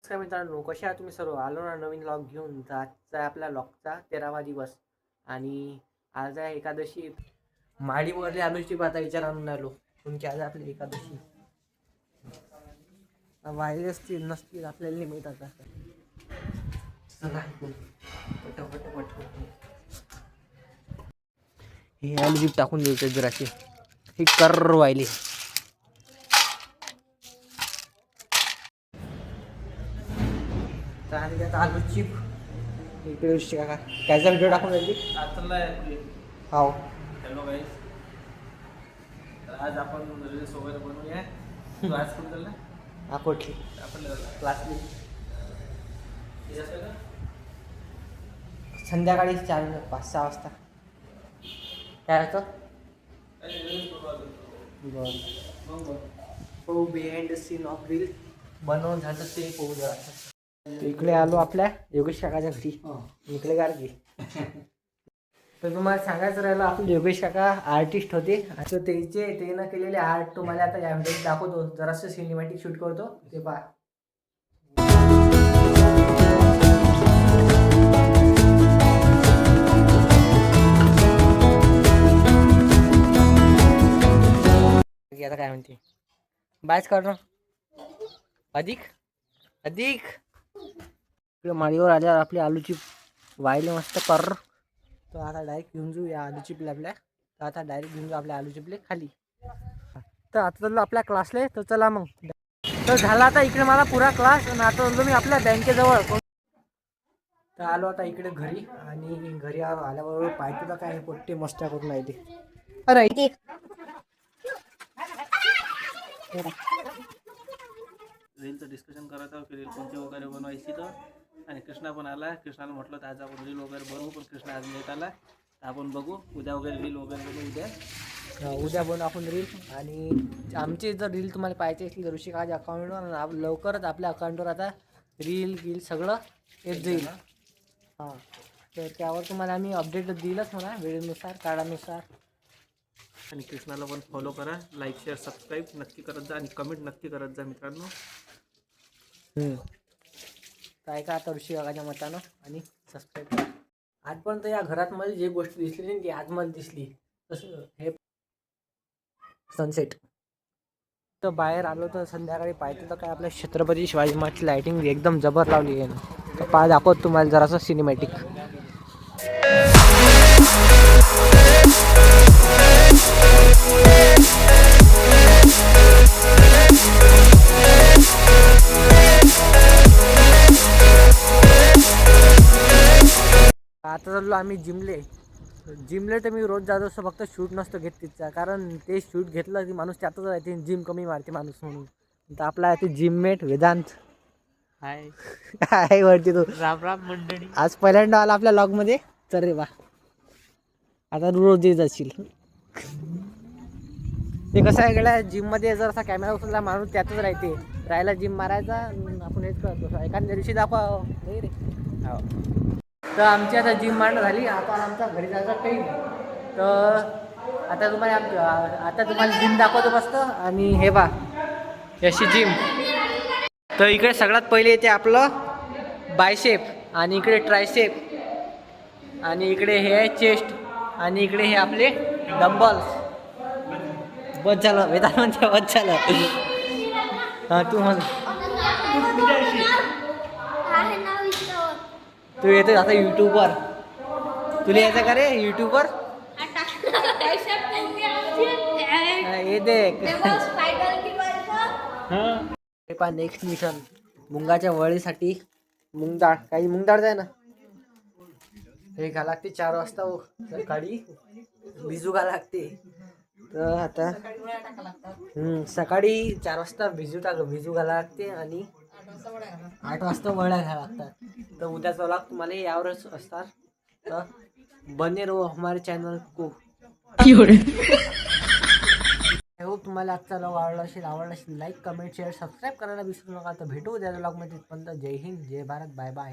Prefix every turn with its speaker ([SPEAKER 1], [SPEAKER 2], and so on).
[SPEAKER 1] नमस्कार मित्रांनो, कशा आहात तुम्ही सर्व? आलो ना नवीन लॉग घेऊन. तर आजचा आहे आपला लॉगचा 13वा दिवस आणि आज आहे एकादशी. माडीवरली आलूची पाता विचार आणून आलो, तुमची आज आपली एकादशी वाहिले असतील नसतील आपल्याला नाही माहीत. आता चला हे आलू टाकून देऊ जराशी, हे कर वाहिले. आणि त्यात आलू चिप इकडे काका त्याचा व्हिडिओ टाकून राहिली. हाव
[SPEAKER 2] हॅलो गाईस, तर आज आपण रील्स वगैरे बनवूया. तू आज कुठं चालला?
[SPEAKER 1] अकोटली
[SPEAKER 2] आपण
[SPEAKER 1] क्लासली. संध्याकाळी 4-5-6 वाजता काय होतं. बरं हो, behind the scene of reel बनवून झालं ते पोहू जरा. इकडे आलो आपल्या योगेश काकाच्या घरी. इकडे गारगी. तर तुम्हाला सांगायचं राहिलं, आपले योगेश काका आर्टिस्ट होते. तर ते न केलेले आर्ट तुम्हाला आता या व्हिडिओत दाखवतो. जरासं सिनेमॅटिक शूट करतो ते पहा. आता काय म्हणते बायच करणं अधिक अधिक. इकडे माळीवर आल्यावर आपली आलूची वाहिले मस्त कर. तर आता डायरेक्ट घेऊन जाऊ या आलू चिपले आपल्या. तर आता डायरेक्ट घेऊन जाऊ आपल्या आलू चिपले खाली. तर आता चाललो आपल्या क्लासला. तर चला मग. तर झाला आता इकडे मला पुरा क्लास आणि आता चाललो मी आपल्या बँकेजवळ. तर आलो आता इकडे घरी आणि घरी आल्याबरोबर पाहिजे तर काय पोट्टे मस्त करून राहिले. अरे
[SPEAKER 2] रीलचं डिस्कशन करत आहोत की रील कोणते वगैरे बनवायची. तर आणि कृष्णा पण आला. कृष्णाला म्हटलं तर आज आपण रील वगैरे बनवू, पण कृष्णा आज लेट आला. तर आपण बघू उद्या वगैरे रील वगैरे बनवू.
[SPEAKER 1] उद्या बनवू आपण रील. आणि आमचे जर रील तुम्हाला पाहायचे असतील तर ऋषिक आज अकाउंटवर लवकरच आपल्या अकाउंटवर आता रील सगळं येत जाईल. हां, तर त्यावर तुम्हाला आम्ही अपडेट दिलंच म्हणा, वेळेनुसार काळानुसार.
[SPEAKER 2] आणि कृष्णाला पण फॉलो करा, लाईक शेअर सबस्क्राईब नक्की करत जा आणि कमेंट नक्की करत जा मित्रांनो.
[SPEAKER 1] काय का आता ऋषी काकाच्या मतानं आणि सबस्क्राईब करा. आजपर्यंत या घरात मला जी गोष्ट दिसली नाही ती आज मला दिसली. तसं हे सनसेट. तर बाहेर आलो तर संध्याकाळी पाहिजे तर काय आपल्या छत्रपती शिवाजी महाराजची लाईटिंग एकदम जबर लावली आहे ना. तर पाय दाखवत तुम्हाला जरासं सिनेमॅटिक. आता चाललो आम्ही जिमले तर मी रोज जातो असं, फक्त शूट नसतो घेत तिथचा. कारण ते शूट घेतलं की माणूस त्यातच राहते, जिम कमी मारते माणूस म्हणून. तर आपला आहे ते जिममेट वेदांत.
[SPEAKER 2] हाय
[SPEAKER 1] काय वरती तो
[SPEAKER 2] राम राम मंडळी.
[SPEAKER 1] आज पहिल्यांदा आला आपल्या लॉगमध्ये. तर रे वा, आता रोज येत जाशील. ते कसं आहे गड्या, जिममध्ये जर असा कॅमेरा उचलला माणूस त्यातच राहायला जिम मारायचा. आपण हेच करतो एखाद्या दिवशी दाखवा नाही रे. हो, तर आमची आता जिम मांड झाली. आता आमचा घरी जायचा टाईम. तर आता तुम्हाला जिम दाखवतो मस्त. आणि हे बा अशी जिम. तर इकडे सगळ्यात पहिले येते आपलं बायसेप, आणि इकडे ट्रायसेप, आणि इकडे हे आहे चेस्ट, आणि इकडे हे आपले डंबल्स. बस झालं वेदांत म्हणते, बस झालं. हां तू म्हण. तू येतो आता यूट्यूबवर. तुला यायचं का रे यूट्यूबवर? ये देख पा नेक्स्ट मिशन मुंगाच्या वळीसाठी. मुंगडाळ, काही मुंगडाळ जाय ना. हे घाला लागते 4 वाजता हो सकाळी, भिजू घाला लागते. तर आता सकाळी 4 वाजता भिजू घाला लागते आणि 8 वाजता वळ्या घ्यायला लागतात. तर उद्याचा व्लॉग तुम्हाला यावरच असतात. तर बने रहो हमारे चॅनल को. होप तुम्हाला आजचा व्लॉग आवडला असेल. लाईक कमेंट शेअर सबस्क्राईब करायला विसरू नका. तर भेटू उद्या व्लॉगमध्ये. पण जय हिंद, जय भारत, बाय बाय.